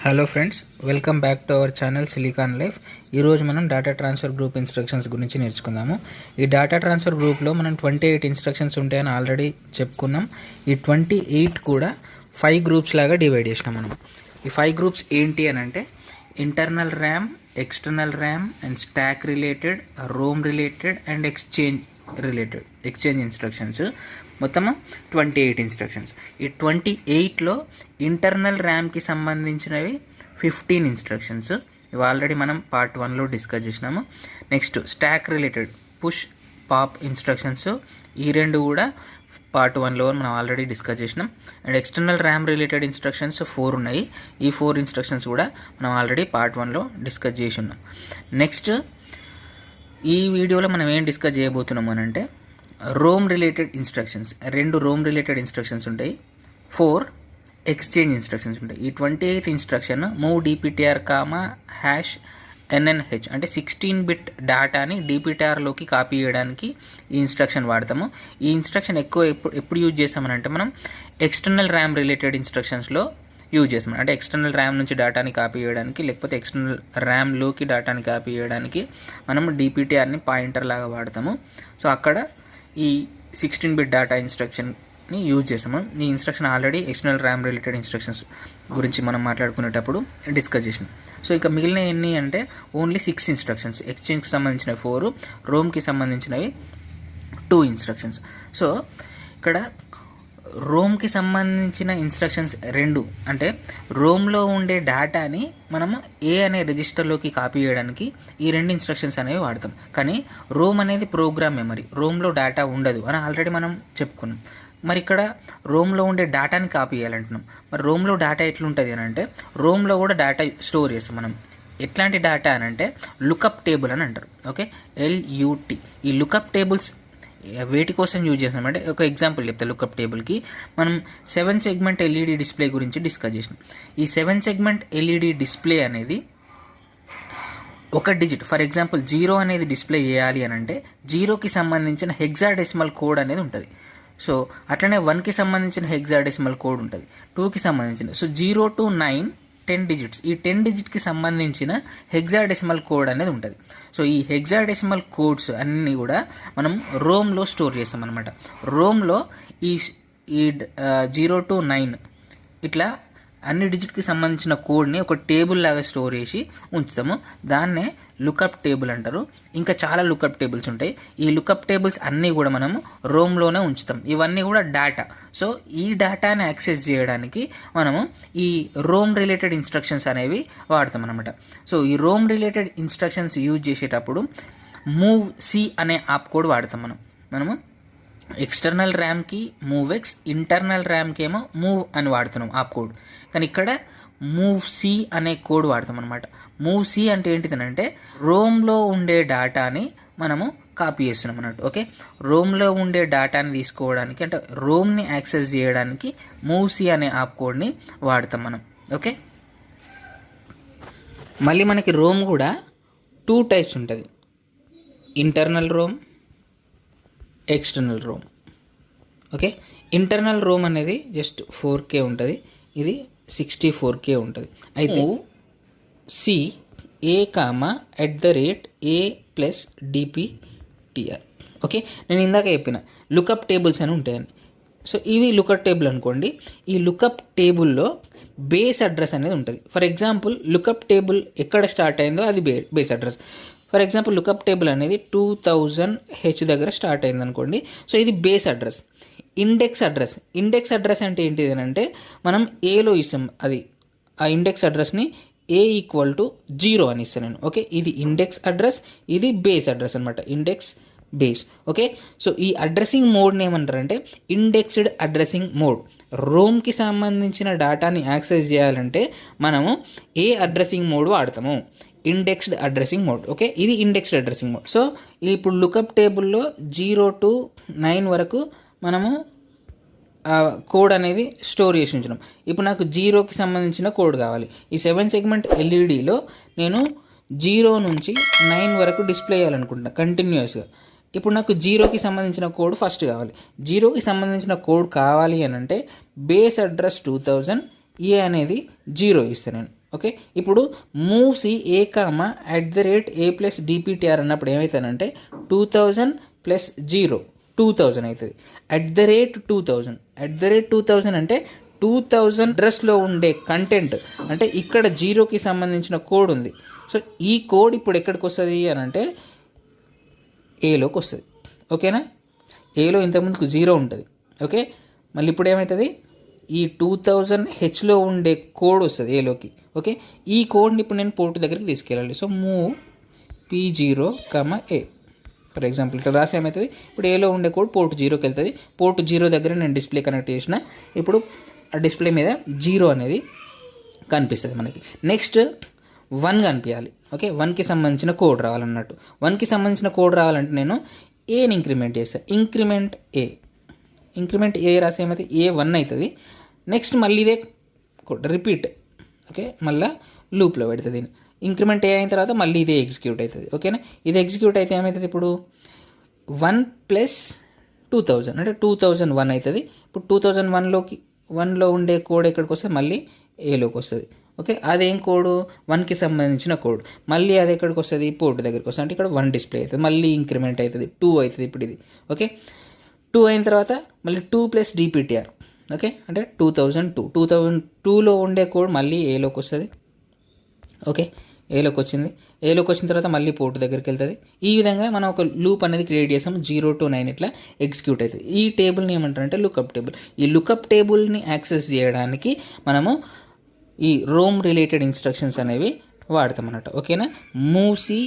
Hello friends, welcome back to our channel silicon life. ఈరోజు మనం data transfer group instructions గురించి నేర్చుకుందాము. ఈ డేటా ట్రాన్స్ఫర్ గ్రూప్లో మనం 28 ఇన్స్ట్రక్షన్స్ ఉంటాయని ఆల్రెడీ చెప్పుకున్నాం. ఈ 28 కూడా 5 గ్రూప్స్ లాగా డివైడ్ చేసినాం మనం. ఈ 5 గ్రూప్స్ ఏంటి అని అంటే internal RAM, external RAM and stock related, Rome related and exchange instructions. మొత్తము 28 ఇన్స్ట్రక్షన్స్. ఈ 28లో ఇంటర్నల్ ర్యామ్కి సంబంధించినవి 15 ఇన్స్ట్రక్షన్స్. ఇవి ఆల్రెడీ మనం పార్ట్ 1లో డిస్కస్ చేసినాము. Next stock related push pop instructions, ఈ రెండు కూడా పార్ట్ 1లో మనం ఆల్రెడీ డిస్కస్ చేసినాం. And external RAM related instructions 4 ఉన్నాయి. ఈ 4 ఇన్స్ట్రక్షన్స్ కూడా మనం ఆల్రెడీ పార్ట్ 1లో డిస్కస్ చేసి ఉన్నాం. నెక్స్ట్ ఈ వీడియోలో మనం ఏం డిస్కస్ చేయబోతున్నాం అని అంటే Rome related instructions. 2 Rome related instructions ఉంటాయి, 4 ఎక్స్చేంజ్ ఇన్స్ట్రక్షన్స్ ఉంటాయి. ఈ 28th instruction move DPTR #NNH అంటే 16 బిట్ డేటాని డిపిటిఆర్లోకి కాపీ చేయడానికి ఈ ఇన్స్ట్రక్షన్ వాడతాము. ఈ ఇన్స్ట్రక్షన్ ఎప్పుడు యూజ్ చేస్తామనంటే మనం ఎక్స్టర్నల్ ర్యామ్ రిలేటెడ్ ఇన్స్ట్రక్షన్స్లో యూజ్ చేస్తాం. అంటే ఎక్స్టర్నల్ ర్యామ్ నుంచి డేటాని కాపీ చేయడానికి, లేకపోతే ఎక్స్టర్నల్ ర్యామ్లోకి డేటాని కాపీ చేయడానికి మనం డిపిటిఆర్ని పాయింటర్ లాగా వాడతాము. సో అక్కడ ఈ 16 బిట్ డేటా ఇన్స్ట్రక్షన్ని యూజ్ చేసాము. ఈ instruction already external RAM related instructions గురించి మనం మాట్లాడుకునేటప్పుడు డిస్కస్ చేసినాం. సో ఇక మిగిలిన ఎన్ని అంటే ఓన్లీ 6 ఇన్స్ట్రక్షన్స్. ఎక్స్చేంజ్కి సంబంధించినవి 4, రోమ్కి సంబంధించినవి 2 ఇన్స్ట్రక్షన్స్. సో ఇక్కడ రోమ్కి సంబంధించిన ఇన్స్ట్రక్షన్స్ 2 అంటే రోమ్లో ఉండే డేటాని మనము ఏ అనే రిజిస్టర్లోకి కాపీ చేయడానికి ఈ 2 ఇన్స్ట్రక్షన్స్ అనేవి వాడతాం. కానీ రోమ్ అనేది ప్రోగ్రామ్ మెమరీ, రోమ్లో డేటా ఉండదు అని ఆల్రెడీ మనం చెప్పుకున్నాం. మరి ఇక్కడ రోమ్లో ఉండే డేటాని కాపీ చేయాలంటున్నాం. మరి రోమ్లో డేటా ఎట్లుంటుంది అని అంటే రోమ్లో కూడా డేటా స్టోర్ చేస్తాం మనం. ఎట్లాంటి డేటా అని అంటే లుకప్ టేబుల్ అని అంటారు. Okay, LUT. ఈ లుకప్ టేబుల్స్ వేటి కోసం యూజ్ చేస్తామంటే ఒక ఎగ్జాంపుల్ చెప్తా. లుకప్ టేబుల్కి మనం 7 సెగ్మెంట్ LED డిస్ప్లే గురించి డిస్కస్ చేసినాం. ఈ 7 సెగ్మెంట్ LED డిస్ప్లే అనేది ఒక డిజిట్, ఫర్ ఎగ్జాంపుల్ 0 అనేది డిస్ప్లే చేయాలి అని అంటే 0కి సంబంధించిన హెక్సాడెసిమల్ కోడ్ అనేది ఉంటుంది. సో అట్లనే 1కి సంబంధించిన హెక్సాడెసిమల్ కోడ్ ఉంటుంది, 2కి సంబంధించిన. So 0 to 9 10 digits. ఈ 10 డిజిట్కి సంబంధించిన హెక్సాడెసిమల్ కోడ్ అనేది ఉంటుంది. సో ఈ హెక్సాడెసిమల్ కోడ్స్ అన్నీ కూడా మనం రోమ్లో స్టోర్ చేస్తాం అనమాట. రోమ్లో ఈ 0 to 9 ఇట్లా అన్ని డిజిట్కి సంబంధించిన కోడ్ని ఒక టేబుల్ లాగా స్టోర్ చేసి ఉంచుతాము. దాన్నే లుకప్ టేబుల్ అంటారు. ఇంకా చాలా లుకప్ టేబుల్స్ ఉంటాయి. ఈ లుకప్ టేబుల్స్ అన్నీ కూడా మనము రోమ్లోనే ఉంచుతాం. ఇవన్నీ కూడా డేటా. సో ఈ డేటాని యాక్సెస్ చేయడానికి మనము ఈ రోమ్ రిలేటెడ్ ఇన్స్ట్రక్షన్స్ అనేవి వాడతాం అనమాట. సో ఈ రోమ్ రిలేటెడ్ ఇన్స్ట్రక్షన్స్ యూజ్ చేసేటప్పుడు మూవ్ C అనే యాప్ కోడ్ వాడతాం మనము ఎక్స్టర్నల్ ర్యామ్కి MoveX, ఇంటర్నల్ ర్యామ్కి ఏమో మూవ్ అని వాడుతున్నాం యాప్ కోడ్. కానీ ఇక్కడ మూవ్ C అనే కోడ్ వాడతాం అనమాట. మూవ్ C అంటే ఏంటిదనంటే రోమ్లో ఉండే డేటాని మనము కాపీ చేస్తున్నాం అన్నట్టు. ఓకే, రోమ్లో ఉండే డేటాని తీసుకోవడానికి అంటే రోమ్ని యాక్సెస్ చేయడానికి మూవ్ C అనే యాప్ కోడ్ని వాడతాం మనం. ఓకే, మళ్ళీ మనకి రోమ్ కూడా 2 టైప్స్ ఉంటుంది, internal Rome, external Rome. Okay, internal Rome అనేది జస్ట్ 4K ఉంటుంది, ఇది 64K ఉంటుంది. అయితే CA@A+DPTR. ఓకే, నేను ఇందాక చెప్పిన లుకప్ టేబుల్స్ అని ఉంటాయని. సో ఇవి లుకప్ టేబుల్ అనుకోండి. ఈ లుకప్ టేబుల్లో బేస్ అడ్రస్ అనేది ఉంటుంది. ఫర్ ఎగ్జాంపుల్ లుకప్ టేబుల్ ఎక్కడ స్టార్ట్ అయిందో అది base address. For example lookup table అనేది 2000H దగ్గర స్టార్ట్ అయింది అనుకోండి. సో ఇది బేస్ అడ్రస్. ఇండెక్స్ అడ్రస్ అంటే ఏంటిది అంటే మనం ఏలో ఇస్తాం. అది ఆ ఇండెక్స్ అడ్రస్ని A=0 అని ఇస్తాను నేను. ఓకే, ఇది ఇండెక్స్ అడ్రస్, ఇది బేస్ అడ్రస్ అనమాట, ఇండెక్స్ బేస్. ఓకే, సో ఈ అడ్రసింగ్ మోడ్ని ఏమంటారంటే ఇండెక్స్డ్ అడ్రసింగ్ మోడ్. రోమ్కి సంబంధించిన డేటాని యాక్సెస్ చేయాలంటే మనము ఏ అడ్రసింగ్ మోడ్ వాడతాము, ఇండెక్స్డ్ అడ్రసింగ్ మోడ్. ఓకే, ఇది ఇండెక్స్డ్ అడ్రసింగ్ మోడ్. సో ఇప్పుడు లుకప్ టేబుల్లో 0 to 9 వరకు మనము కోడ్ అనేది స్టోర్ చేసి ఉంచినాం. ఇప్పుడు నాకు 0కి సంబంధించిన కోడ్ కావాలి. ఈ 7 సెగ్మెంట్ LEDలో నేను 0 నుంచి 9 వరకు డిస్ప్లే చేయాలనుకుంటున్నా కంటిన్యూస్గా. ఇప్పుడు నాకు 0కి సంబంధించిన కోడ్ ఫస్ట్ కావాలి. 0కి సంబంధించిన కోడ్ కావాలి అని అంటే బేస్ అడ్రస్ 2000, A అనేది 0 ఇస్తాను నేను. ఓకే, ఇప్పుడు మూవ్ సి ఏ కామా @a+dptr అన్నప్పుడు ఏమవుతుందంటే 2000 ప్లస్ 0 2000 అవుతుంది. @2000 అంటే 2000 అడ్రస్లో ఉండే కంటెంట్, అంటే ఇక్కడ జీరోకి సంబంధించిన కోడ్ ఉంది. సో ఈ కోడ్ ఇప్పుడు ఎక్కడికి వస్తుంది అని అంటే ఏలోకి వస్తుంది. ఓకేనా, ఏలో ఇంతకుముందుకు 0 ఉంటుంది. ఓకే, మళ్ళీ ఇప్పుడు ఏమవుతుంది, ఈ 2000Hలో ఉండే కోడ్ వస్తుంది ఏలోకి. ఓకే, ఈ కోడ్ని ఇప్పుడు నేను పోర్ట్ దగ్గరికి తీసుకెళ్ళాలి. So move P0, A for example ఇక్కడ రాసి ఏమవుతుంది, ఇప్పుడు ఏలో ఉండే కోడ్ పోర్ట్ 0కి వెళ్తుంది. పోర్ట్ 0 దగ్గర నేను డిస్ప్లే కనెక్ట్ చేసిన, ఇప్పుడు ఆ డిస్ప్లే మీద 0 అనేది కనిపిస్తుంది మనకి. నెక్స్ట్ 1 కనిపించాలి. ఓకే, 1కి సంబంధించిన కోడ్ రావాలన్నట్టు. 1కి సంబంధించిన కోడ్ రావాలంటే నేను ఏని ఇంక్రిమెంట్ చేస్తాను. ఇంక్రిమెంట్ ఏ రాసి ఏమైతే A1 అవుతుంది. నెక్స్ట్ మళ్ళీ ఇదే కోడ్ రిపీట్. ఓకే, మళ్ళీ లూప్లో పెడుతుంది. ఇంక్రిమెంట్ ఏ అయిన తర్వాత మళ్ళీ ఇదే ఎగ్జిక్యూట్ అవుతుంది. ఓకేనా, ఇది ఎగ్జిక్యూట్ అయితే ఏమవుతుంది, ఇప్పుడు 1 + 2000 అంటే 2001 అవుతుంది. ఇప్పుడు 2001లో ఉండే కోడ్ ఎక్కడికి వస్తే మళ్ళీ ఏలోకి వస్తుంది. ఓకే, అదేం కోడ్ 1కి సంబంధించిన కోడ్, మళ్ళీ అది ఎక్కడికి వస్తుంది, పోర్ట్ దగ్గరికి వస్తుంది. అంటే ఇక్కడ 1 డిస్ప్లే అవుతుంది, మళ్ళీ ఇంక్రిమెంట్ అవుతుంది, 2 అవుతుంది ఇప్పుడు ఇది. ఓకే, 2 అయిన తర్వాత మళ్ళీ 2+dptr. ఓకే, అంటే 2002లో ఉండే కోడ్ మళ్ళీ ఏలోకి వస్తుంది. ఓకే, ఏలోకి వచ్చింది. ఏలోకి వచ్చిన తర్వాత మళ్ళీ పోర్ట్ దగ్గరికి వెళ్తుంది. ఈ విధంగా మనం ఒక లూప్ అనేది క్రియేట్ చేసాము. 0 to 9 ఇట్లా ఎగ్జిక్యూట్ అవుతుంది. ఈ టేబుల్ని ఏమంటారంటే లుకప్ టేబుల్. ఈ లుకప్ టేబుల్ని యాక్సెస్ చేయడానికి మనము ఈ రోమ్ రిలేటెడ్ ఇన్స్ట్రక్షన్స్ అనేవి వాడతాం అన్నట్టు. ఓకేనా, మూవ్ సి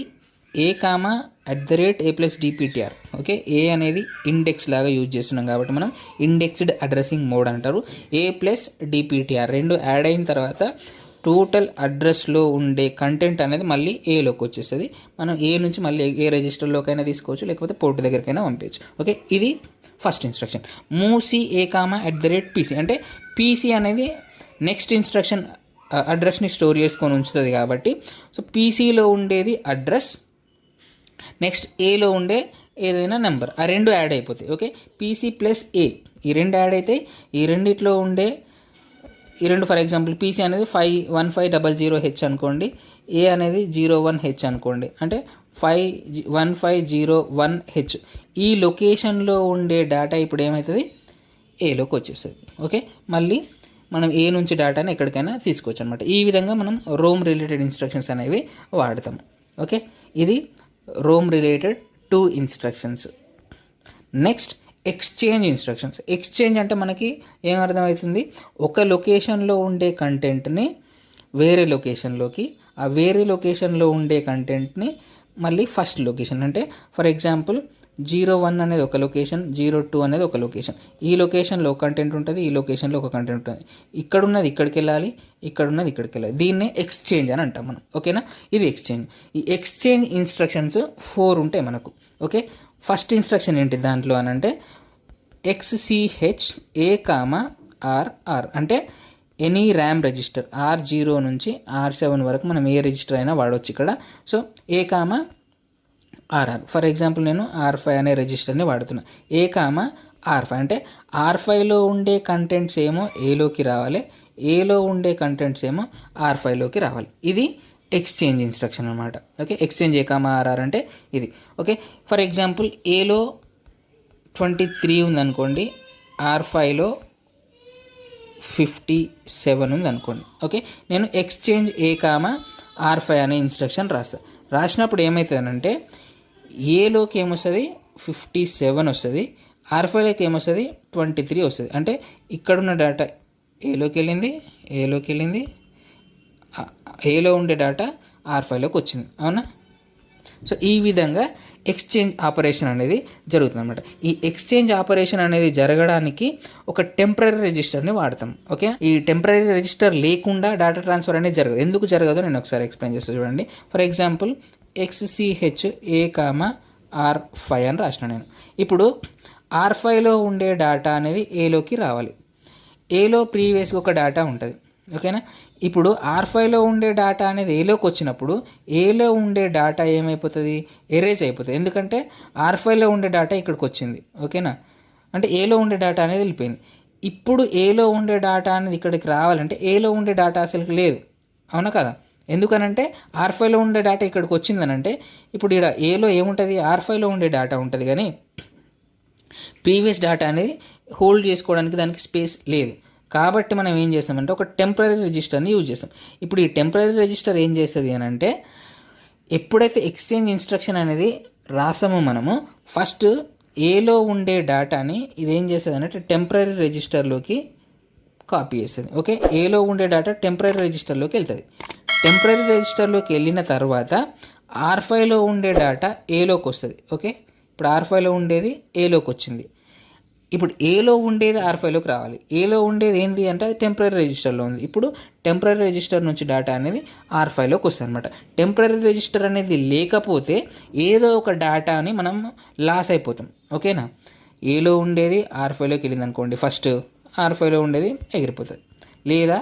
ఏ కామా @a+dptr. ఓకే, ఏ అనేది ఇండెక్స్ లాగా యూజ్ చేస్తున్నాం కాబట్టి మనం ఇండెక్స్డ్ అడ్రసింగ్ మోడ్ అంటారు. A+dptr రెండు యాడ్ అయిన తర్వాత టోటల్ అడ్రస్లో ఉండే కంటెంట్ అనేది మళ్ళీ ఏలోకి వచ్చేస్తుంది. మనం ఏ నుంచి మళ్ళీ ఏ రిజిస్టర్లోకైనా తీసుకోవచ్చు, లేకపోతే పోర్ట్ దగ్గరికైనా పంపించచ్చు. ఓకే, ఇది ఫస్ట్ ఇన్స్ట్రక్షన్. మూవ్ సి ఏ కామా @PC అంటే పీసీ అనేది నెక్స్ట్ ఇన్స్ట్రక్షన్ అడ్రస్ని స్టోర్ చేసుకొని ఉంచుతుంది కాబట్టి, సో పీసీలో ఉండేది అడ్రస్, నెక్స్ట్ ఏలో ఉండే ఏదైనా నెంబర్, ఆ రెండు యాడ్ అయిపోతాయి. ఓకే, పీసీ ప్లస్ ఏ ఈ రెండు యాడ్ అవుతాయి. ఈ రెండిట్లో ఉండే ఈ రెండు ఫర్ ఎగ్జాంపుల్ పీసీ అనేది 1500H అనుకోండి, ఏ అనేది 01H అనుకోండి, అంటే 1501H. ఈ లొకేషన్లో ఉండే డేటా ఇప్పుడు ఏమవుతుంది, ఏలోకి వచ్చేస్తుంది. ఓకే, మళ్ళీ మనం ఏ నుంచి డేటాని ఎక్కడికైనా తీసుకోవచ్చు అనమాట. ఈ విధంగా మనం రోమ్ రిలేటెడ్ ఇన్స్ట్రక్షన్స్ అనేవి వాడతాము. ఓకే, ఇది Rome related 2 instructions. Next exchange instructions. Exchange అంటే మనకి ఏమర్థమవుతుంది, ఒక లొకేషన్లో ఉండే కంటెంట్ని వేరే లొకేషన్లోకి, ఆ వేరే లొకేషన్లో ఉండే కంటెంట్ని మళ్ళీ ఫస్ట్ లొకేషన్, అంటే ఫర్ ఎగ్జాంపుల్ 01 అనేది ఒక లొకేషన్, 02 అనేది ఒక లొకేషన్. ఈ లొకేషన్లో ఒక కంటెంట్ ఉంటుంది, ఈ లొకేషన్లో ఒక కంటెంట్ ఉంటుంది. ఇక్కడున్నది ఇక్కడికి వెళ్ళాలి, ఇక్కడున్నది ఇక్కడికి వెళ్ళాలి. దీన్నే ఎక్స్చేంజ్ అని అంటాం మనం. ఓకేనా, ఇది ఎక్స్చేంజ్. ఈ ఎక్స్చేంజ్ ఇన్స్ట్రక్షన్స్ 4 ఉంటాయి మనకు. ఓకే, ఫస్ట్ ఇన్స్ట్రక్షన్ ఏంటి దాంట్లో అని అంటే XCH A, RR అంటే ఎనీ ర్యామ్ రిజిస్టర్ R0 నుంచి R7 వరకు మనం ఏ రిజిస్టర్ అయినా వాడవచ్చు ఇక్కడ. So A, RR for example నేను R5 అనే రిజిస్టర్ని వాడుతున్నా. A, R5 అంటే R5లో ఉండే కంటెంట్స్ ఏమో ఏలోకి రావాలి, ఏలో ఉండే కంటెంట్స్ ఏమో R5లోకి రావాలి. ఇది ఎక్స్చేంజ్ ఇన్స్ట్రక్షన్ అనమాట. ఓకే, ఎక్స్చేంజ్ A, RR అంటే ఇది. ఓకే, ఫర్ ఎగ్జాంపుల్ ఏలో 23 ఉందనుకోండి, R5లో 57 ఉందనుకోండి. ఓకే, నేను ఎక్స్చేంజ్ A, R5 అనే ఇన్స్ట్రక్షన్ రాసినప్పుడు ఏమవుతుందంటే ఏలోకి ఏమొస్తుంది 57 వస్తుంది, R5లోకి ఏమొస్తుంది 23 వస్తుంది. అంటే ఇక్కడున్న డేటా ఏలోకి వెళ్ళింది, ఏలో ఉండే డేటా R5లోకి వచ్చింది. అవునా, సో ఈ విధంగా ఎక్స్చేంజ్ ఆపరేషన్ అనేది జరుగుతుంది అనమాట. ఈ ఎక్స్చేంజ్ ఆపరేషన్ అనేది జరగడానికి ఒక టెంపరరీ రిజిస్టర్ని వాడతాం. ఓకే, ఈ టెంపరరీ రిజిస్టర్ లేకుండా డేటా ట్రాన్స్ఫర్ అనేది జరగదు. ఎందుకు జరగదో నేను ఒకసారి ఎక్స్ప్లెయిన్ చేస్తాను చూడండి. For example XCH A, R5 అని రాసిన నేను. ఇప్పుడు R5లో ఉండే డేటా అనేది ఏలోకి రావాలి. ఏలో ప్రీవియస్గా ఒక డేటా ఉంటుంది. ఓకేనా, ఇప్పుడు R5లో ఉండే డేటా అనేది ఏలోకి వచ్చినప్పుడు ఏలో ఉండే డేటా ఏమైపోతుంది, ఎరేజ్ అయిపోతుంది. ఎందుకంటే R5లో ఉండే డేటా ఇక్కడికి వచ్చింది. ఓకేనా, అంటే ఏలో ఉండే డేటా అనేది వెళ్ళిపోయింది. ఇప్పుడు ఏలో ఉండే డేటా అనేది ఇక్కడికి రావాలంటే ఏలో ఉండే డేటా అసలు లేదు. అవునా కదా? ఎందుకనంటే R5లో ఉండే డేటా ఇక్కడికి వచ్చిందనంటే ఇప్పుడు ఇక్కడ ఏలో ఏముంటుంది, R5లో ఉండే డేటా ఉంటుంది కానీ ప్రీవియస్ డేటా అనేది హోల్డ్ చేసుకోవడానికి దానికి స్పేస్ లేదు. కాబట్టి మనం ఏం చేస్తామంటే ఒక టెంపరీ రిజిస్టర్ని యూజ్ చేస్తాం. ఇప్పుడు ఈ టెంపరీ రిజిస్టర్ ఏం చేస్తుంది అని అంటే ఎప్పుడైతే ఎక్స్చేంజ్ ఇన్స్ట్రక్షన్ అనేది రాసామో మనము ఫస్ట్ ఏలో ఉండే డేటాని ఇది ఏం చేస్తుంది అంటే టెంపరీ రిజిస్టర్లోకి కాపీ చేస్తుంది. ఓకే, ఏలో ఉండే డేటా టెంపరీ రిజిస్టర్లోకి వెళ్తుంది. టెంపరీ రిజిస్టర్లోకి వెళ్ళిన తర్వాత R5లో ఉండే డేటా ఏలోకి వస్తుంది. ఓకే, ఇప్పుడు R5లో ఉండేది ఏలోకి వచ్చింది. ఇప్పుడు ఏలో ఉండేది R5లోకి రావాలి. ఏలో ఉండేది ఏంటి అంటే అది టెంపరీ రిజిస్టర్లో ఉంది. ఇప్పుడు టెంపరీ రిజిస్టర్ నుంచి డేటా అనేది R5లోకి వస్తుంది అనమాట. టెంపరీ రిజిస్టర్ అనేది లేకపోతే ఏదో ఒక డేటాని మనం లాస్ అయిపోతాం. ఓకేనా, ఏలో ఉండేది R5లోకి వెళ్ళింది అనుకోండి, ఫస్ట్ R5లో ఉండేది ఎగిరిపోతుంది. లేదా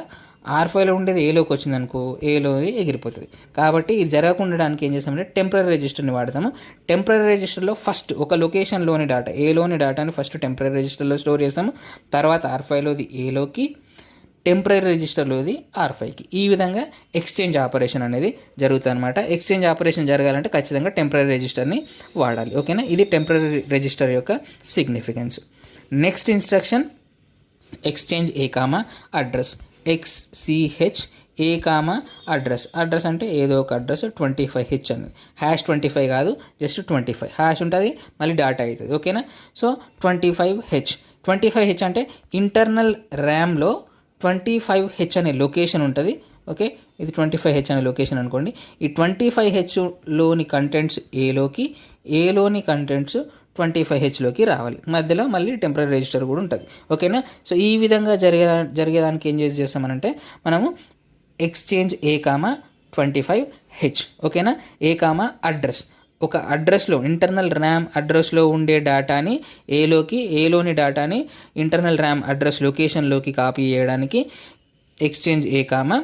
R5లో ఉండేది ఏలోకి వచ్చిందనుకో, ఏలోది ఎగిరిపోతుంది. కాబట్టి ఇది జరగకుండడానికి ఏం చేస్తామంటే టెంపరీ రిజిస్టర్ని వాడతాము. టెంపరీ రిజిస్టర్లో ఫస్ట్ ఒక లొకేషన్లోని డేటా, ఏలోని డేటాని ఫస్ట్ టెంపరీ రిజిస్టర్లో స్టోర్ చేస్తాము. తర్వాత R5లోది ఏలోకి, టెంపరీ రిజిస్టర్లోది R5కి. ఈ విధంగా ఎక్స్చేంజ్ ఆపరేషన్ అనేది జరుగుతుంది అనమాట. ఎక్స్చేంజ్ ఆపరేషన్ జరగాలంటే ఖచ్చితంగా టెంపరీ రిజిస్టర్ని వాడాలి. ఓకేనా, ఇది టెంపరీ రిజిస్టర్ యొక్క సిగ్నిఫికెన్స్. నెక్స్ట్ ఇన్స్ట్రక్షన్ ఎక్స్చేంజ్ ఏ కామా అడ్రస్. XCH ఏ కామా అడ్రస్. అడ్రస్ అంటే ఏదో ఒక అడ్రస్ 25H అనేది, #25 కాదు, జస్ట్ 25 హ్యాష్ ఉంటుంది, మళ్ళీ డాటా అవుతుంది. ఓకేనా, సో 25H. 25H అంటే ఇంటర్నల్ ర్యామ్లో 25H అనే లొకేషన్ ఉంటుంది. ఓకే, ఇది 25H అనే లొకేషన్ అనుకోండి. ఈ 25Hలోని కంటెంట్స్ ఏలోకి, ఏలోని కంటెంట్స్ 25Hలోకి రావాలి. మధ్యలో మళ్ళీ టెంపరీ రిజిస్టర్ కూడా ఉంటుంది. ఓకేనా, సో ఈ విధంగా జరిగేదానికి ఏం చేస్తామనంటే మనము ఎక్స్చేంజ్ ఏ కామా 25H. ఓకేనా, ఏ కామా అడ్రస్, ఒక అడ్రస్లో ఇంటర్నల్ ర్యామ్ అడ్రస్లో ఉండే డేటాని ఏలోకి, ఏలోని డేటాని ఇంటర్నల్ ర్యామ్ అడ్రస్ లొకేషన్లోకి కాపీ చేయడానికి ఎక్స్చేంజ్ ఏ కామా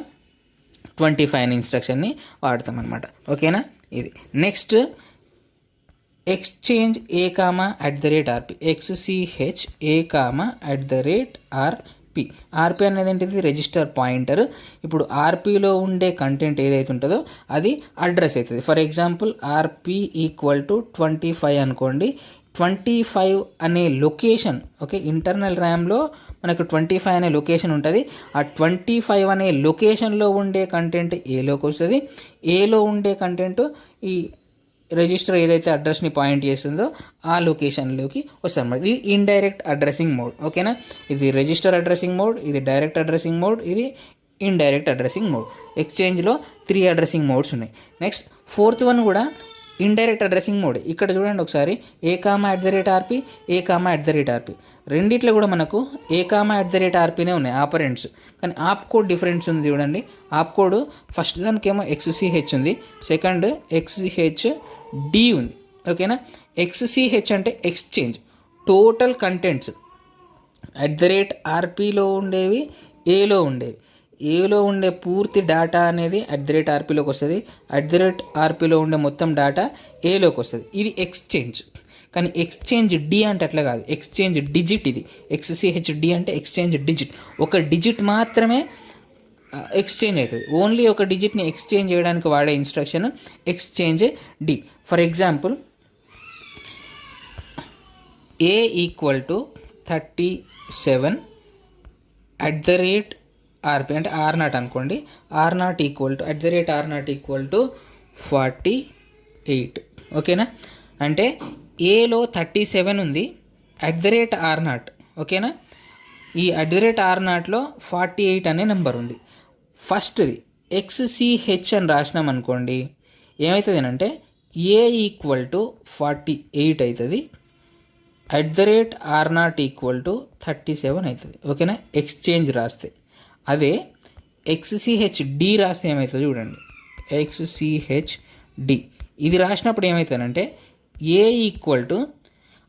25 అనే ఇన్స్ట్రక్షన్ని వాడతాం అనమాట. ఓకేనా, ఇది నెక్స్ట్ ఎక్స్చేంజ్ ఏ కామా @RP. XCH ఏ కామా @RP. ఆర్పీ అనేది ఏంటిది, రిజిస్టర్ పాయింటర్. ఇప్పుడు ఆర్పీలో ఉండే కంటెంట్ ఏదైతే ఉంటుందో అది అడ్రస్ అవుతుంది. ఫర్ ఎగ్జాంపుల్ RP = 25 అనుకోండి. 25 అనే లొకేషన్, ఓకే, ఇంటర్నల్ ర్యామ్లో మనకు 25 అనే లొకేషన్ ఉంటుంది. ఆ 25 అనే లొకేషన్లో ఉండే కంటెంట్ ఏలోకి వస్తుంది. ఏలో ఉండే కంటెంట్ ఈ రిజిస్టర్ ఏదైతే అడ్రస్ని పాయింట్ చేస్తుందో ఆ లొకేషన్లోకి వస్తాం. ఇది ఇండైరెక్ట్ అడ్రసింగ్ మోడ్. ఓకేనా, ఇది రిజిస్టర్ అడ్రసింగ్ మోడ్, ఇది డైరెక్ట్ అడ్రసింగ్ మోడ్, ఇది ఇండైరెక్ట్ అడ్రసింగ్ మోడ్. ఎక్స్చేంజ్లో 3 అడ్రసింగ్ మోడ్స్ ఉన్నాయి. నెక్స్ట్ 4th వన్ కూడా ఇండైరెక్ట్ అడ్రసింగ్ మోడ్. ఇక్కడ చూడండి ఒకసారి, A comma @RP, A comma @RP. రెండిట్లో కూడా మనకు ఏ కామా @RPనే ఉన్నాయి ఆపరెంట్స్, కానీ ఆప్ కోడ్ డిఫరెన్స్ ఉంది చూడండి. ఆప్ కోడ్ ఫస్ట్ దానికేమో XCH ఉంది, సెకండ్ XCHD ఉంది. ఓకేనా, XCH అంటే ఎక్స్చేంజ్, టోటల్ కంటెంట్స్ @RPలో ఉండేవి, ఏలో ఉండేవి. ఏలో ఉండే పూర్తి డేటా అనేది @RPలోకి వస్తుంది. @RPలో ఉండే మొత్తం డేటా ఏలోకి వస్తుంది. ఇది ఎక్స్చేంజ్. కానీ ఎక్స్చేంజ్ డి అంటే అట్లా కాదు, ఎక్స్చేంజ్ డిజిట్. ఇది XCHD అంటే ఎక్స్చేంజ్ డిజిట్. ఒక డిజిట్ మాత్రమే ఎక్స్చేంజ్ అవుతుంది. ఓన్లీ ఒక డిజిట్ని ఎక్స్చేంజ్ చేయడానికి వాడే instruction exchange D. For example A = 37 @RP అంటే R0 అనుకోండి. R0 = 48. ఓకేనా, అంటే ఏలో 37 ఉంది @R0. ఓకేనా, ఈ @R0లో 48 అనే నెంబర్ ఉంది. ఫస్ట్ది XCH అని రాసినాం అనుకోండి, ఏమవుతుంది అంటే A = 48 అవుతుంది, @R0 = 37 అవుతుంది. ఓకేనా, ఎక్స్చేంజ్ రాస్తే. అదే XCHD రాస్తే ఏమవుతుంది చూడండి, XCHD ఇది రాసినప్పుడు ఏమవుతుందంటే A =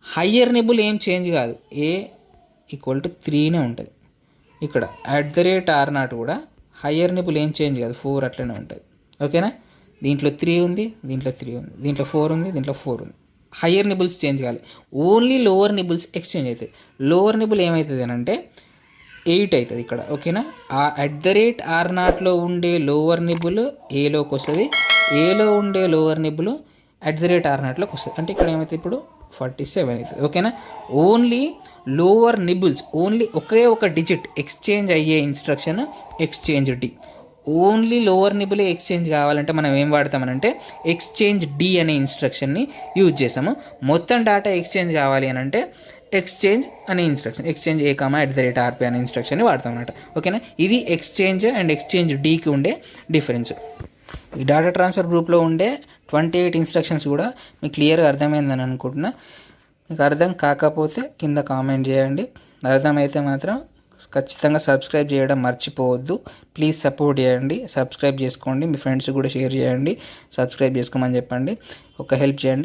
హయ్యర్ నిబుల్ ఏం చేంజ్ కాదు, A = 3నే ఉంటుంది. ఇక్కడ @R0 కూడా హయ్యర్ నిబుల్ ఏం చేంజ్ కాదు, 4 అట్లనే ఉంటుంది. ఓకేనా, దీంట్లో 3 ఉంది, దీంట్లో 3 ఉంది, దీంట్లో 4 ఉంది, దీంట్లో 4 ఉంది. హయ్యర్ నిబుల్స్ చేంజ్ కావాలి, ఓన్లీ లోవర్ నిబుల్స్ ఎక్స్చేంజ్ అవుతాయి. లోవర్ నిబుల్ ఏమవుతుంది అని అంటే 8 అవుతుంది ఇక్కడ. ఓకేనా, ఆ @r0లో ఉండే లోవర్ నిబుల్ ఏలోకి వస్తుంది, ఏలో ఉండే లోవర్ నిబుల్ @r0లోకి వస్తుంది. అంటే ఇక్కడ ఏమైతే ఇప్పుడు 47 అవుతుంది. ఓకేనా, ఓన్లీ లోవర్ నిబుల్స్, ఓన్లీ ఒకే ఒక డిజిట్ ఎక్స్చేంజ్ అయ్యే instruction exchange D. Only lower నిబులే ఎక్స్చేంజ్ కావాలంటే మనం ఏం వాడతామనంటే ఎక్స్చేంజ్ డి అనే ఇన్స్ట్రక్షన్ని యూజ్ చేస్తాము. మొత్తం డేటా ఎక్స్చేంజ్ కావాలి అని అంటే ఎక్స్చేంజ్ అనే ఇన్స్ట్రక్షన్, ఎక్స్చేంజ్ a,@rp అనే ఇన్స్ట్రక్షన్ని వాడతాం అన్నమాట. ఓకేనా, ఇది ఎక్స్చేంజ్ అండ్ ఎక్స్చేంజ్ డీకి ఉండే డిఫరెన్స్. ఈ డేటా ట్రాన్స్ఫర్ గ్రూప్లో ఉండే 28 ఇన్స్ట్రక్షన్స్ కూడా మీకు క్లియర్గా అర్థమైందని అనుకుంటున్నా. మీకు అర్థం కాకపోతే కింద కామెంట్ చేయండి, అర్థమైతే మాత్రం ఖచ్చితంగా సబ్స్క్రైబ్ చేయడం మర్చిపోవద్దు. ప్లీజ్ సపోర్ట్ చేయండి, సబ్స్క్రైబ్ చేసుకోండి, మీ ఫ్రెండ్స్ కూడా షేర్ చేయండి, సబ్స్క్రైబ్ చేసుకోమని చెప్పండి, ఒక హెల్ప్ చేయండి.